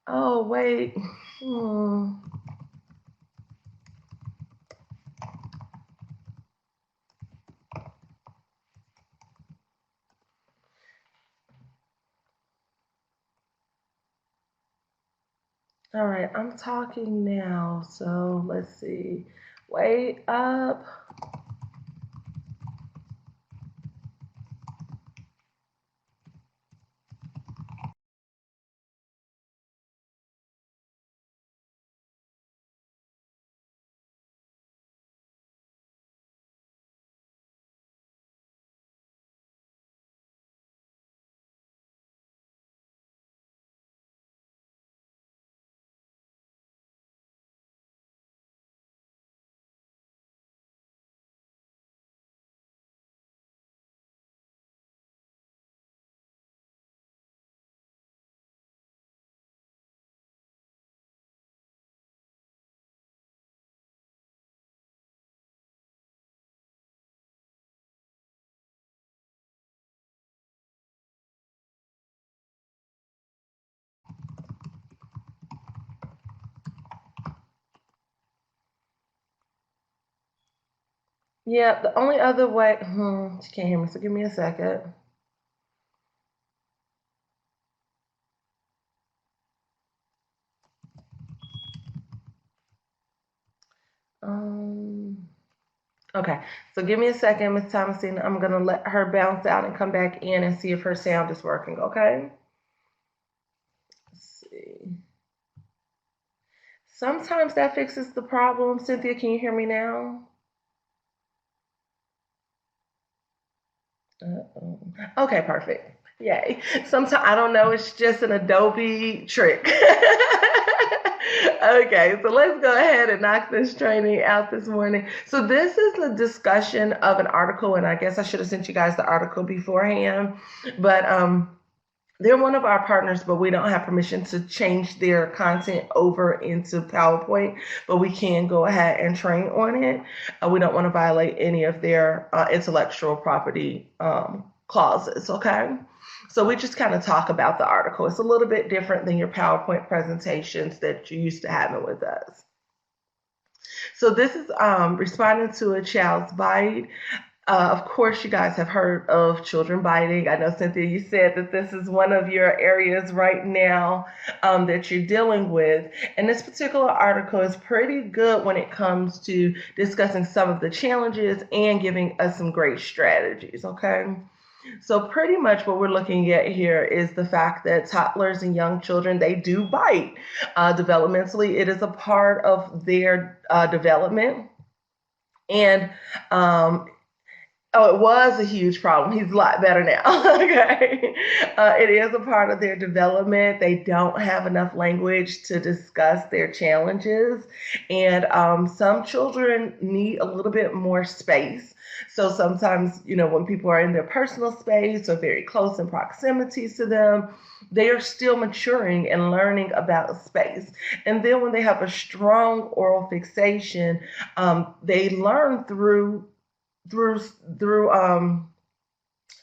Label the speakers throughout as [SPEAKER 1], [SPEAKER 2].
[SPEAKER 1] Oh, wait. Hmm. All right, I'm talking now. So let's see. Wait up. Yeah, the only other way. She can't hear me, so give me a second. Um. Okay, so give me a second, Miss Thomasine. I'm gonna let her bounce out and come back in and see if her sound is working. Okay. Let's see. Sometimes that fixes the problem. Cynthia, can you hear me now? Uh-oh. Okay, perfect. Yay. Sometimes I don't know, it's just an Adobe trick. Okay, so let's go ahead and knock this training out this morning. So this is a discussion of an article, and I guess I should have sent you guys the article beforehand, but they're one of our partners, but we don't have permission to change their content over into PowerPoint, but we can go ahead and train on it. We don't want to violate any of their intellectual property clauses, okay? So we just kind of talk about the article. It's a little bit different than your PowerPoint presentations that you used to having with us. So this is responding to a child's bite. Of course, you guys have heard of children biting. I know, Cynthia, you said that this is one of your areas right now that you're dealing with. And this particular article is pretty good when it comes to discussing some of the challenges and giving us some great strategies, okay? So pretty much what we're looking at here is the fact that toddlers and young children, they do bite. Developmentally, it is a part of their development. And um, Oh, it was a huge problem. He's a lot better now. Okay. It is a part of their development. They don't have enough language to discuss their challenges. And some children need a little bit more space. So sometimes, when people are in their personal space or very close in proximity to them, they are still maturing and learning about space. And then when they have a strong oral fixation, they learn through through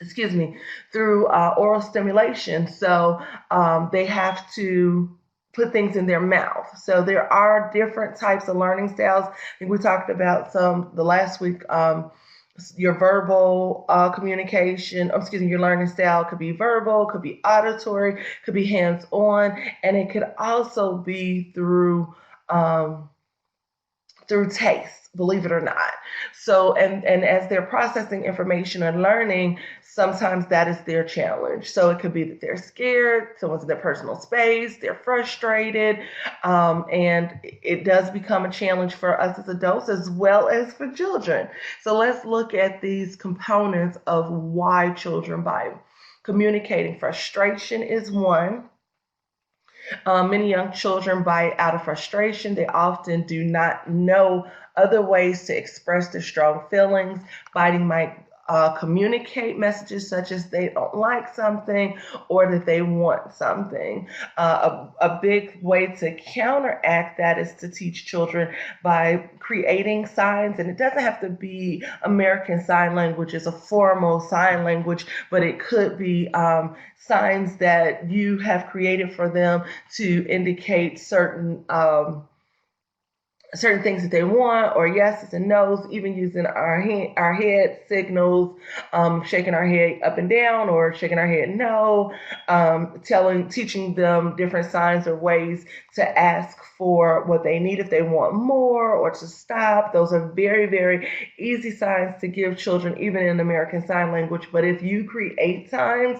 [SPEAKER 1] excuse me through oral stimulation. So they have to put things in their mouth. So there are different types of learning styles. I think we talked about some the last week. Your verbal communication, excuse me, your learning style could be verbal, could be auditory, could be hands on, and it could also be through taste, believe it or not. So, and as they're processing information and learning, sometimes that is their challenge. So it could be that they're scared, someone's in their personal space, they're frustrated, and it does become a challenge for us as adults as well as for children. So let's look at these components of why children bite. Communicating frustration is one. Many young children bite out of frustration. They often do not know other ways to express their strong feelings. Biting might communicate messages such as they don't like something or that they want something. A big way to counteract that is to teach children by creating signs, and it doesn't have to be American Sign Language as a formal sign language, but it could be signs that you have created for them to indicate certain things that they want, or yeses and nos, even using our head signals, shaking our head up and down or shaking our head no, teaching them different signs or ways to ask for what they need if they want more or to stop. Those are very, very easy signs to give children, even in American Sign Language. But if you create signs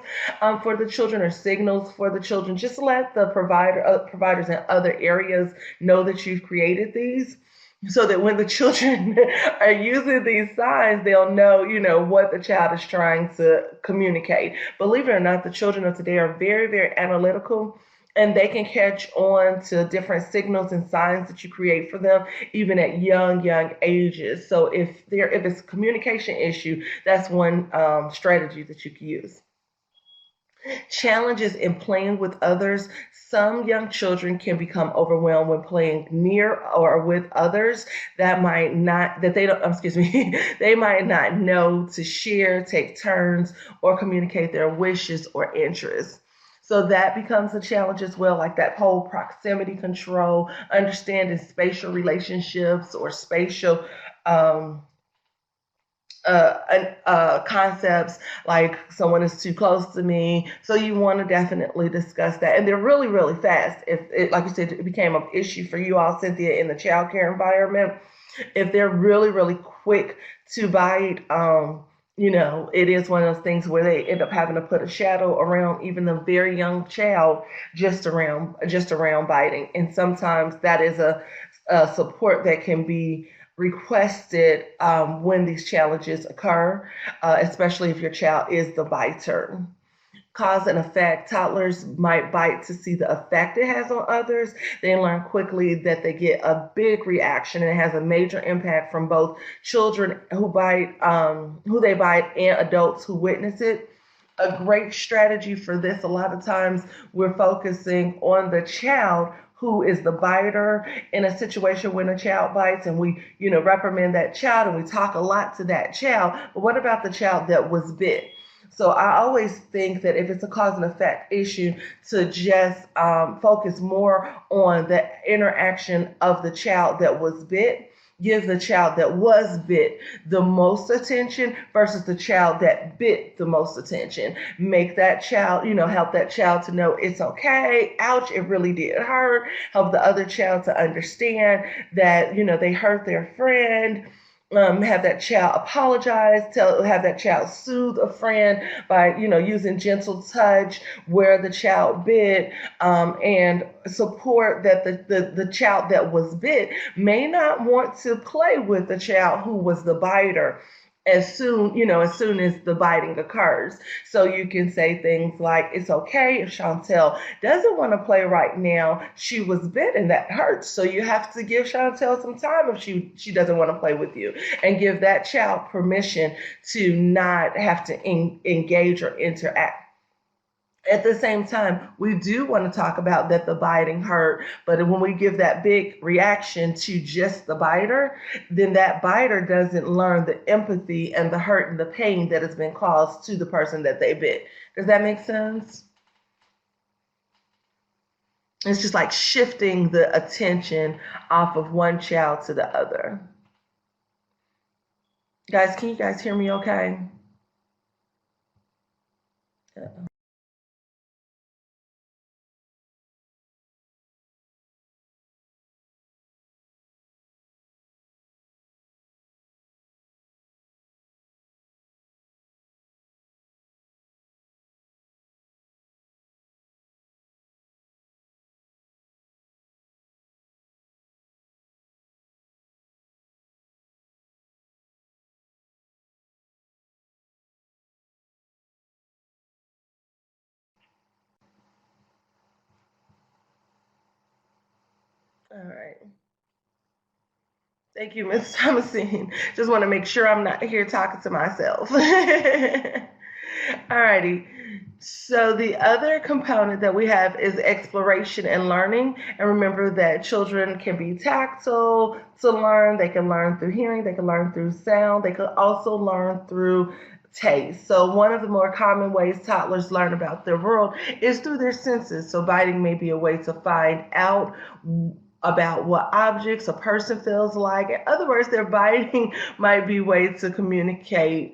[SPEAKER 1] for the children or signals for the children, just let the providers in other areas know that you've created these so that when the children are using these signs, they'll know, what the child is trying to communicate. Believe it or not, the children of today are very, very analytical, and they can catch on to different signals and signs that you create for them, even at young ages. So if it's a communication issue, that's one strategy that you can use. Challenges in playing with others. Some young children can become overwhelmed when playing near or with others that they don't, excuse me, they might not know to share, take turns, or communicate their wishes or interests. So that becomes a challenge as well, like that whole proximity control, understanding spatial relationships or spatial um, concepts like someone is too close to me. So you want to definitely discuss that. And they're really, really fast. If it, like you said, it became an issue for you all, Cynthia, in the childcare environment, if they're really, really quick to bite, it is one of those things where they end up having to put a shadow around even the very young child just around biting. And sometimes that is a support that can be requested when these challenges occur, especially if your child is the biter. Cause and effect. Toddlers might bite to see the effect it has on others. They learn quickly that they get a big reaction and it has a major impact from both children who they bite, and adults who witness it. A great strategy for this, a lot of times we're focusing on the child who is the biter in a situation when a child bites, and we reprimand that child and we talk a lot to that child. But what about the child that was bit? So I always think that if it's a cause and effect issue, to just focus more on the interaction of the child that was bit. Give the child that was bit the most attention versus the child that bit the most attention. Make that child, help that child to know it's okay. Ouch, it really did hurt. Help the other child to understand that, they hurt their friend. Have that child apologize, have that child soothe a friend by, using gentle touch where the child bit, and support that the child that was bit may not want to play with the child who was the biter as soon as the biting occurs. So you can say things like, it's okay if Chantel doesn't want to play right now. She was bit and that hurts. So you have to give Chantel some time if she doesn't want to play with you, and give that child permission to not have to engage or interact. At the same time, we do want to talk about that the biting hurt, but when we give that big reaction to just the biter, then that biter doesn't learn the empathy and the hurt and the pain that has been caused to the person that they bit. Does that make sense? It's just like shifting the attention off of one child to the other. Guys, can you guys hear me okay? All right. Thank you, Ms. Thomasine. Just want to make sure I'm not here talking to myself. Alrighty. So the other component that we have is exploration and learning. And remember that children can be tactile to learn. They can learn through hearing. They can learn through sound. They can also learn through taste. So one of the more common ways toddlers learn about their world is through their senses. So biting may be a way to find out about what objects a person feels like. In other words, their biting might be ways to communicate.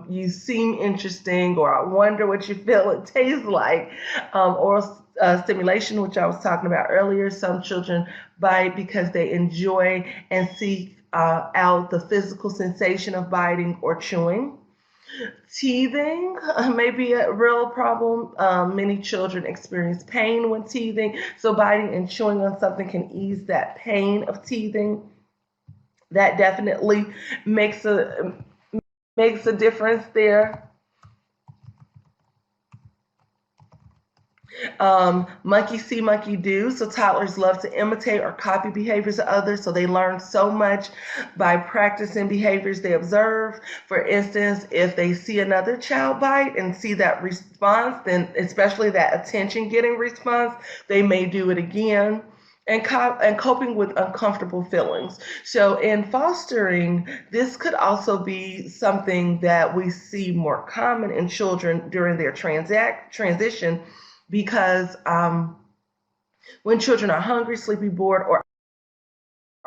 [SPEAKER 1] You seem interesting, or I wonder what you feel it tastes like. Oral stimulation, which I was talking about earlier. Some children bite because they enjoy and seek out the physical sensation of biting or chewing. Teething may be a real problem. Many children experience pain when teething, so biting and chewing on something can ease that pain of teething. That definitely makes a difference there. Monkey see, monkey do. So toddlers love to imitate or copy behaviors of others. So they learn so much by practicing behaviors they observe. For instance, if they see another child bite and see that response, then especially that attention getting response, they may do it again. And coping with uncomfortable feelings. So, in fostering, this could also be something that we see more common in children during their transition, because when children are hungry, sleepy, bored, or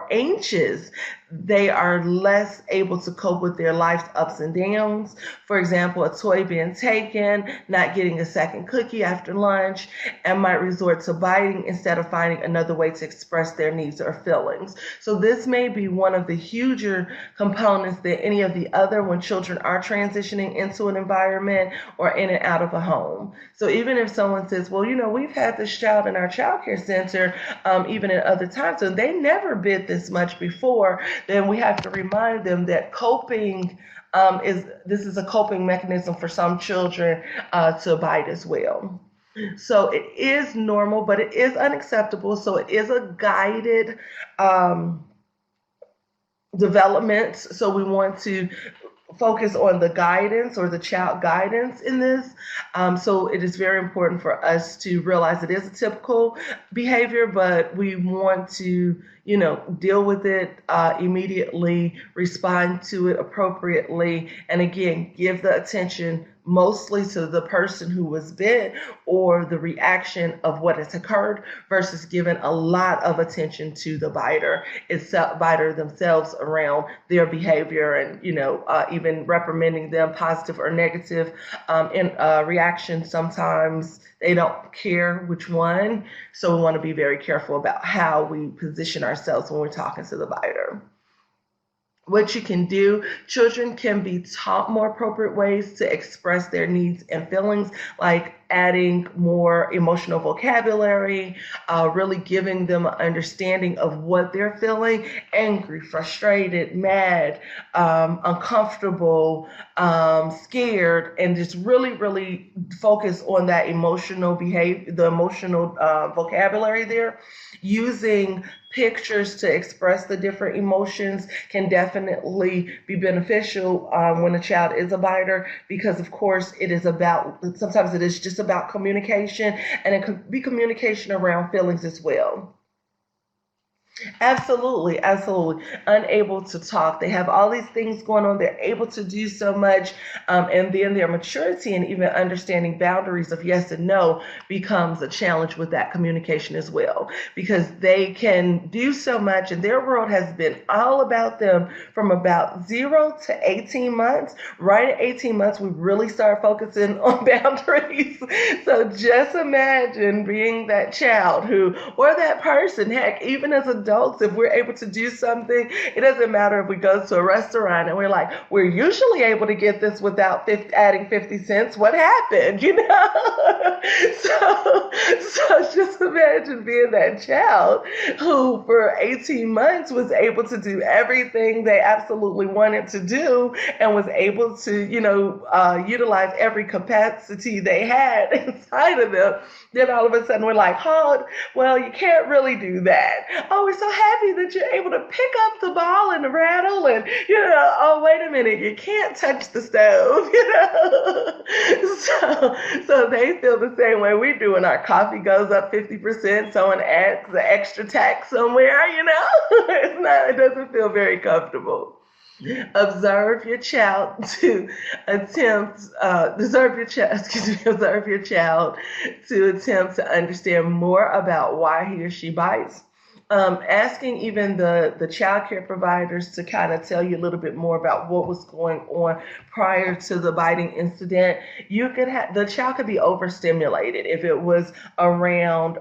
[SPEAKER 1] anxious, they are less able to cope with their life's ups and downs. For example, a toy being taken, not getting a second cookie after lunch, and might resort to biting instead of finding another way to express their needs or feelings. So this may be one of the huger components than any of the other when children are transitioning into an environment or in and out of a home. So even if someone says, well, we've had this child in our child care center, even at other times, and they never bit this much before, then we have to remind them that coping is a coping mechanism for some children to bite as well. So it is normal, but it is unacceptable. So it is a guided development. So we want to focus on the guidance or the child guidance in this. So it is very important for us to realize it is a typical behavior, but we want to, deal with it immediately, respond to it appropriately, and again, give the attention mostly to the person who was bit or the reaction of what has occurred versus giving a lot of attention to the biter themselves around their behavior, and even reprimanding them, positive or negative in reaction. Sometimes they don't care which one, so we want to be very careful about how we position ourselves when we're talking to the biter. What you can do, children can be taught more appropriate ways to express their needs and feelings, like adding more emotional vocabulary, really giving them an understanding of what they're feeling: angry, frustrated, mad, uncomfortable, scared, and just really, really focus on that emotional behavior, the emotional vocabulary there. Using pictures to express the different emotions can definitely be beneficial when a child is a biter, because of course sometimes it is just about communication, and it could be communication around feelings as well. Absolutely, absolutely. Unable to talk. They have all these things going on. They're able to do so much. And then their maturity and even understanding boundaries of yes and no becomes a challenge with that communication as well, because they can do so much, and their world has been all about them from about 0 to 18 months. Right at 18 months, we really start focusing on boundaries. So just imagine being that child or that person, heck, even as adults, if we're able to do something, it doesn't matter if we go to a restaurant and we're like, we're usually able to get this without adding 50 cents. What happened? So just imagine being that child who for 18 months was able to do everything they absolutely wanted to do and was able to, utilize every capacity they had inside of them. Then all of a sudden we're like, oh, well, you can't really do that. Oh, so happy that you're able to pick up the ball and the rattle and, oh, wait a minute, you can't touch the stove, So they feel the same way we do when our coffee goes up 50%, someone adds the extra tax somewhere, it doesn't feel very comfortable. Observe your child to attempt observe your child excuse me observe your child to attempt to understand more about why he or she bites. Asking even the child care providers to kind of tell you a little bit more about what was going on prior to the biting incident. You could have the child could be overstimulated if it was around.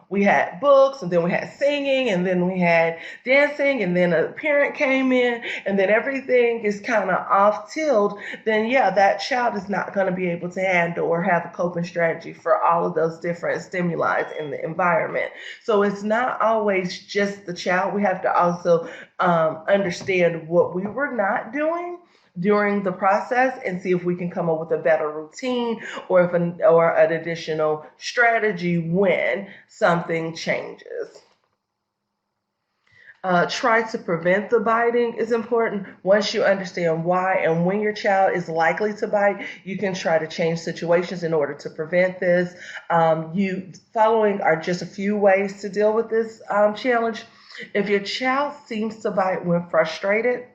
[SPEAKER 1] We had books, and then we had singing, and then we had dancing, and then a parent came in, and then everything is kind of off tilt. Then yeah, that child is not going to be able to handle or have a coping strategy for all of those different stimuli in the environment. So it's not always just the child. We have to also understand what we were not doing during the process and see if we can come up with a better routine or an additional strategy when something changes. Try to prevent the biting is important. Once you understand why and when your child is likely to bite, you can try to change situations in order to prevent this. You following are just a few ways to deal with this challenge. If your child seems to bite when frustrated,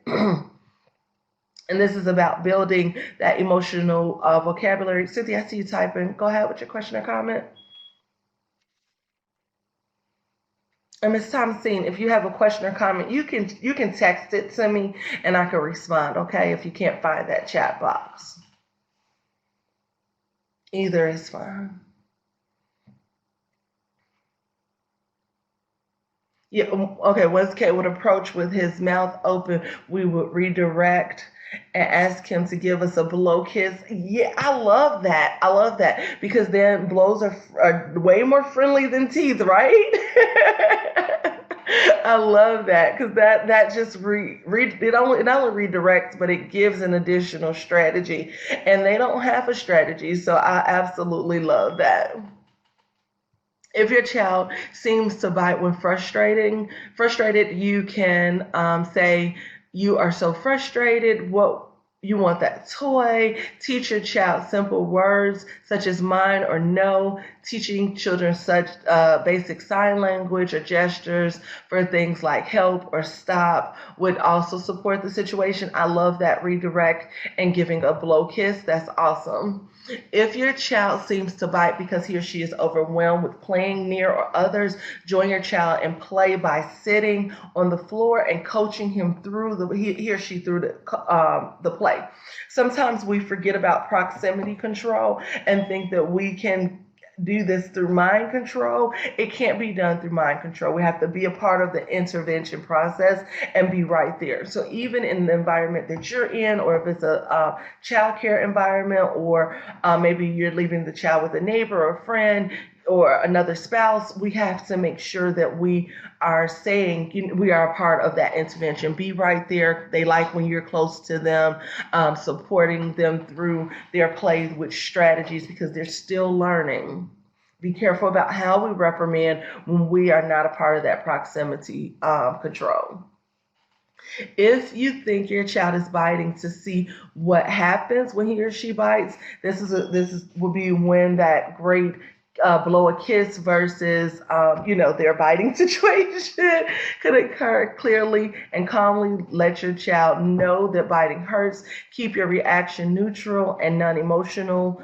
[SPEAKER 1] and this is about building that emotional vocabulary. Cynthia, I see you typing. Go ahead with your question or comment. And Ms. Thomasine, if you have a question or comment, you can text it to me and I can respond, okay, if you can't find that chat box. Either is fine. Yeah, okay, once Kate would approach with his mouth open, we would redirect and ask him to give us a blow kiss. Yeah, I love that. I love that because then blows are way more friendly than teeth, right? I love that because that just it not only redirects, but it gives an additional strategy, and they don't have a strategy, so I absolutely love that. If your child seems to bite when frustrated, you can say, "You are so frustrated. What you want that toy?" Teach your child simple words such as mine or no. Teaching children such basic sign language or gestures for things like help or stop would also support the situation. I love that redirect and giving a blow kiss. That's awesome. If your child seems to bite because he or she is overwhelmed with playing near or others, join your child in play by sitting on the floor and coaching him through he or she through the play. Sometimes we forget about proximity control and think that we can do this through mind control. It can't be done through mind control. We have to be a part of the intervention process and be right there. So even in the environment that you're in, or if it's a child care environment, or maybe you're leaving the child with a neighbor or a friend or another spouse, we have to make sure that we are saying, we are a part of that intervention. Be right there. They like when you're close to them, supporting them through their play with strategies because they're still learning. Be careful about how we reprimand when we are not a part of that proximity control. If you think your child is biting, to see what happens when he or she bites, will be when that great blow a kiss versus their biting situation could occur. Clearly and calmly let your child know that biting hurts. Keep your reaction neutral and non-emotional,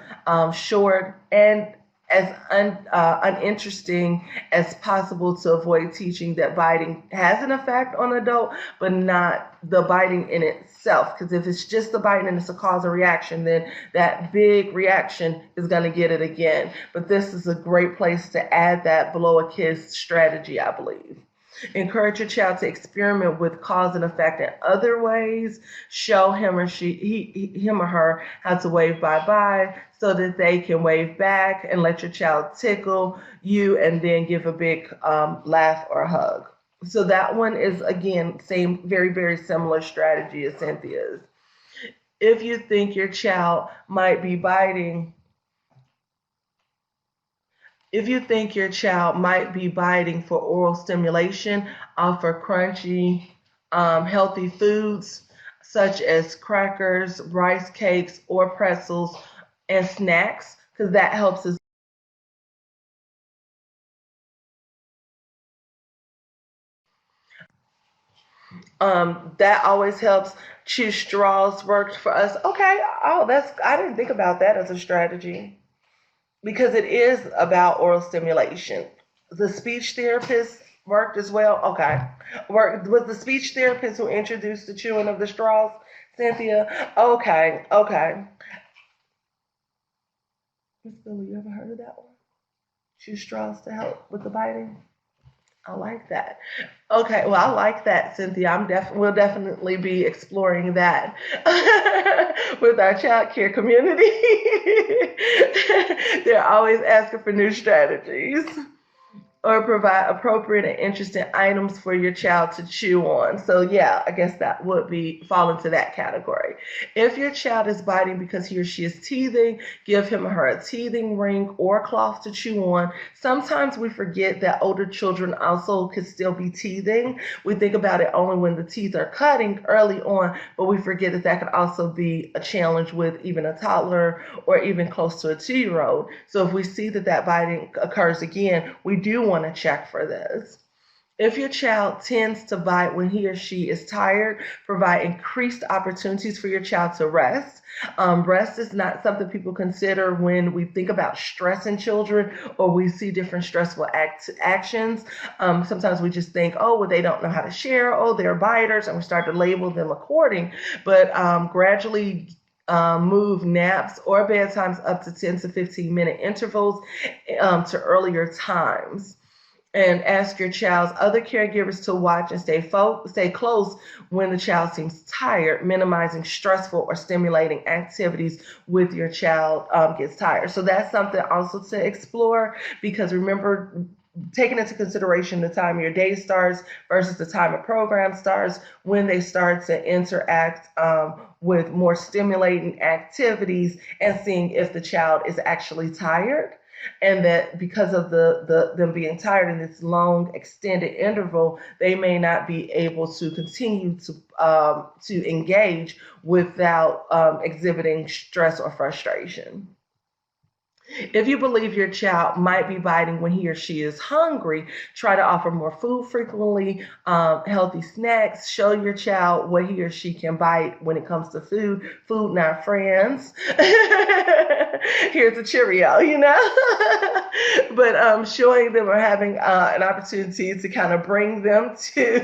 [SPEAKER 1] short, and as uninteresting as possible, to avoid teaching that biting has an effect on an adult, but not the biting in itself. Because if it's just the biting and it's a cause and reaction, then that big reaction is going to get it again. But this is a great place to add that blow a kiss strategy, I believe. Encourage your child to experiment with cause and effect in other ways. Show him or her how to wave bye-bye so that they can wave back, and let your child tickle you and then give a big laugh or hug. So that one is, again, same, very, very similar strategy as Cynthia's. If you think your child might be biting, If you think your child might be biting for oral stimulation, offer crunchy, healthy foods such as crackers, rice cakes, or pretzels and snacks because that helps us. That always helps. Chew straws works for us. Okay. Oh, I didn't think about that as a strategy because it is about oral stimulation. The speech therapist worked as well. Okay. Worked was the speech therapist who introduced the chewing of the straws, Cynthia. Okay. Okay. Miss Billy, you ever heard of that one? Chew straws to help with the biting. I like that. Okay, well, I like that, Cynthia. We'll definitely be exploring that with our child care community. They're always asking for new strategies or provide appropriate and interesting items for your child to chew on. So yeah, I guess that would be fall into that category. If your child is biting because he or she is teething, give him or her a teething ring or cloth to chew on. Sometimes we forget that older children also could still be teething. We think about it only when the teeth are cutting early on, but we forget that that could also be a challenge with even a toddler or even close to a 2-year old. So if we see that that biting occurs again, we do want to check for this. If your child tends to bite when he or she is tired, provide increased opportunities for your child to rest. Rest is not something people consider when we think about stress in children or we see different stressful actions. Sometimes we just think, oh, well, they don't know how to share. Oh, they're biters, and we start to label them according. But gradually move naps or bedtimes up to 10 to 15-minute intervals to earlier times. And ask your child's other caregivers to watch and stay close when the child seems tired, minimizing stressful or stimulating activities with your child gets tired. So that's something also to explore because remember, taking into consideration the time your day starts versus the time a program starts, when they start to interact with more stimulating activities and seeing if the child is actually tired and that because of them being tired in this long extended interval, they may not be able to continue to engage without exhibiting stress or frustration. If you believe your child might be biting when he or she is hungry, try to offer more food frequently, healthy snacks. Show your child what he or she can bite when it comes to food. Food, not friends. Here's a Cheerio, you know? But showing them or having an opportunity to kind of bring them to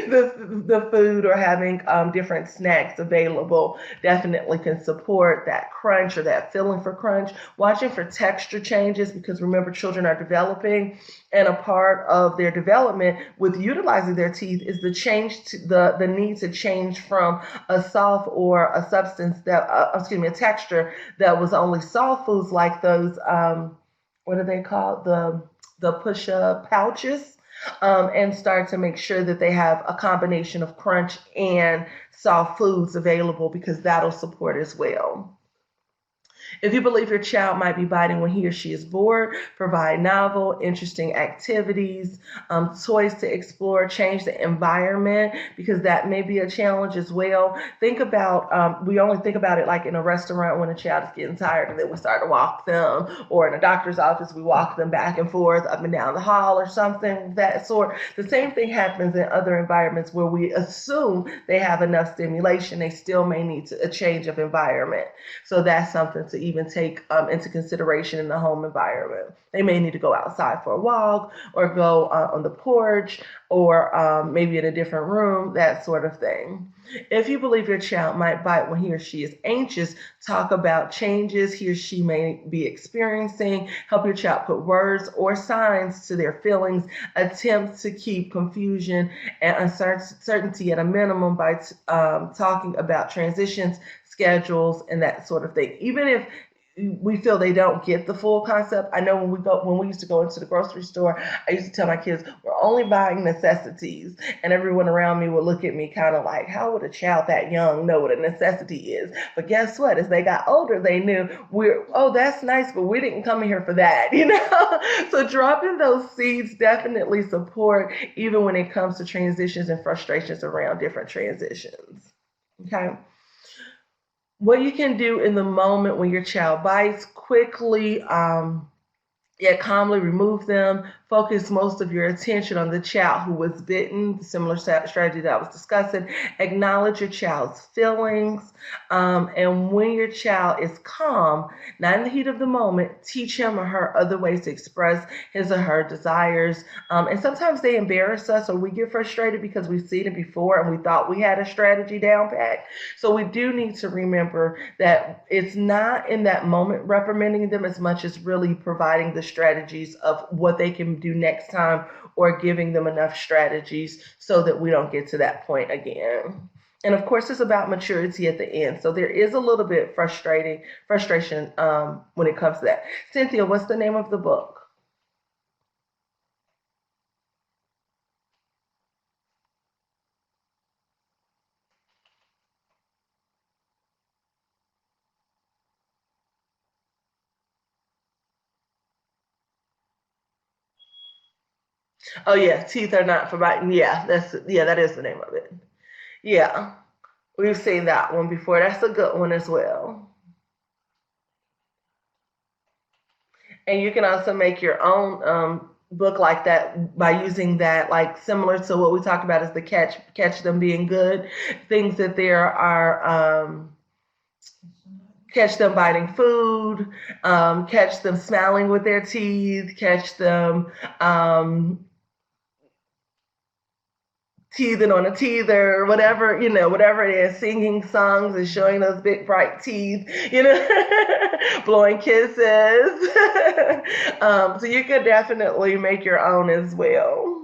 [SPEAKER 1] the food or having different snacks available definitely can support that crunch or that feeling for crunch. Watching for texture changes because remember, children are developing, and a part of their development with utilizing their teeth is the change to the need to change from a soft or a substance that a texture that was only soft foods like those what are they called, the push-up pouches, and start to make sure that they have a combination of crunch and soft foods available because that'll support as well. If you believe your child might be biting when he or she is bored, provide novel, interesting activities, toys to explore, change the environment because that may be a challenge as well. Think about, we only think about it like in a restaurant when a child is getting tired and then we start to walk them, or in a doctor's office, we walk them back and forth up and down the hall or something of that sort. The same thing happens in other environments where we assume they have enough stimulation. They still may need a change of environment. So that's something to even take into consideration in the home environment. They may need to go outside for a walk or go on the porch or maybe in a different room, that sort of thing. If you believe your child might bite when he or she is anxious, talk about changes he or she may be experiencing. Help your child put words or signs to their feelings. Attempt to keep confusion and uncertainty at a minimum by talking about transitions, schedules, and that sort of thing. Even if we feel they don't get the full concept. I know when we used to go into the grocery store, I used to tell my kids we're only buying necessities, and everyone around me would look at me kind of like, how would a child that young know what a necessity is? But guess what? As they got older, they knew oh, that's nice, but we didn't come in here for that, you know. So dropping those seeds definitely support even when it comes to transitions and frustrations around different transitions. Okay. What you can do in the moment when your child bites, quickly yet calmly remove them. Focus most of your attention on the child who was bitten, the similar strategy that I was discussing. Acknowledge your child's feelings. And when your child is calm, not in the heat of the moment, teach him or her other ways to express his or her desires. And sometimes they embarrass us or we get frustrated because we've seen it before and we thought we had a strategy down pat. So we do need to remember that it's not in that moment reprimanding them as much as really providing the strategies of what they can do next time or giving them enough strategies so that we don't get to that point again. And of course, it's about maturity at the end. So there is a little bit frustration when it comes to that. Cynthia, what's the name of the book? Oh yeah, teeth are not for biting. Yeah, that is the name of it. Yeah, we've seen that one before. That's a good one as well. And you can also make your own book like that by using that, like similar to what we talked about as the catch them being good. Things that there are catch them biting food, catch them smiling with their teeth, catch them teething on a teether, whatever, whatever it is, singing songs and showing those big bright teeth, blowing kisses. So you could definitely make your own as well.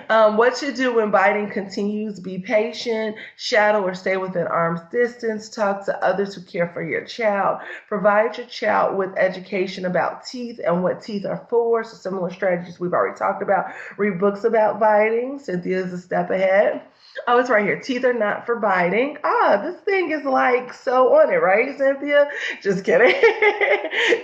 [SPEAKER 1] What to do when biting continues: be patient, shadow or stay within arm's distance, talk to others who care for your child, provide your child with education about teeth and what teeth are for. So, similar strategies we've already talked about. Read books about biting. Cynthia is a step ahead. Oh, it's right here. Teeth are not for biting. Ah, this thing is like so on it, right, Cynthia? Just kidding.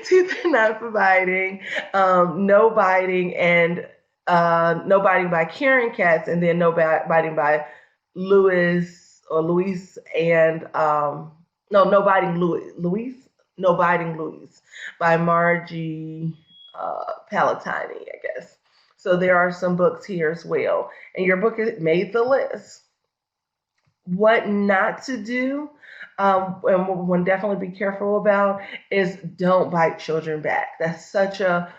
[SPEAKER 1] Teeth are not for biting. No biting and no biting by Karen Katz, and then no biting by Louis or Luis, and no biting no biting Louis by Margie Palatini, I guess. So there are some books here as well, and your book made the list. What not to do, and what one definitely be careful about is don't bite children back. That's such a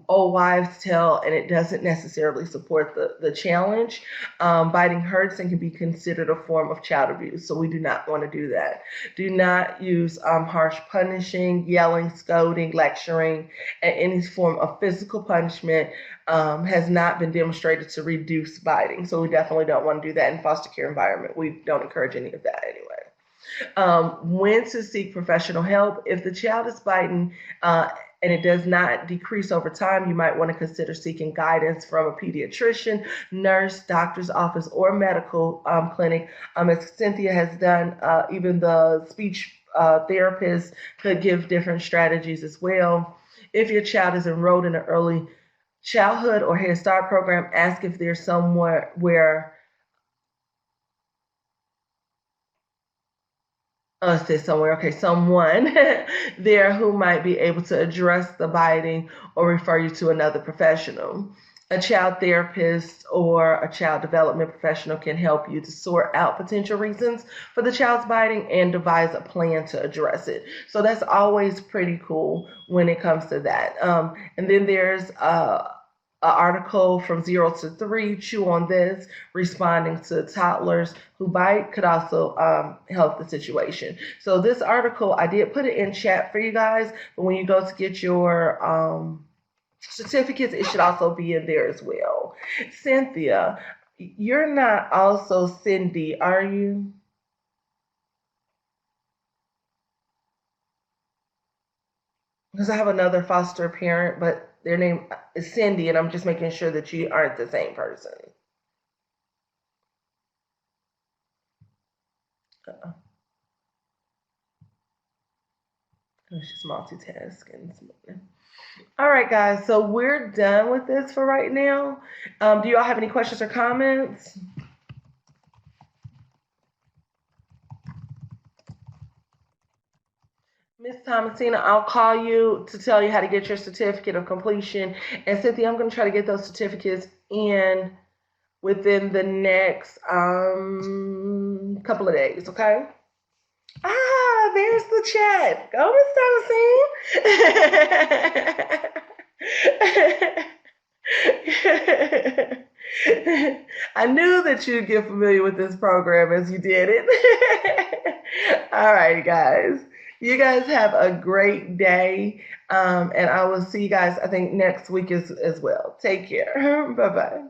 [SPEAKER 1] old wives' tale, and it doesn't necessarily support the challenge. Biting hurts and can be considered a form of child abuse, so we do not want to do that. Do not use harsh punishing, yelling, scolding, lecturing, and any form of physical punishment has not been demonstrated to reduce biting. So we definitely don't want to do that in foster care environment. We don't encourage any of that anyway. When to seek professional help. If the child is biting and it does not decrease over time, you might want to consider seeking guidance from a pediatrician, nurse, doctor's office, or medical clinic. As Cynthia has done, even the speech therapist could give different strategies as well. If your child is enrolled in an early childhood or Head Start program, ask if there's somewhere where say somewhere, okay, someone there who might be able to address the biting or refer you to another professional. A child therapist or a child development professional can help you to sort out potential reasons for the child's biting and devise a plan to address it. So that's always pretty cool when it comes to that. And then there's article from 0 to 3, chew on this, responding to toddlers who bite could also help the situation. So this article, I did put it in chat for you guys, but when you go to get your certificates, it should also be in there as well. Cynthia, you're not also Cindy, are you? because I have another foster parent, but their name is Cindy, and I'm just making sure that you aren't the same person. I was just multitasking this morning. All right, guys. So we're done with this for right now. Do you all have any questions or comments? Miss Thomasina, I'll call you to tell you how to get your certificate of completion. And Cynthia, I'm going to try to get those certificates in within the next couple of days, okay? Ah, there's the chat. Go, Miss Thomasine. I knew that you'd get familiar with this program as you did it. All right, guys. You guys have a great day. And I will see you guys, I think, next week as well. Take care. Bye bye.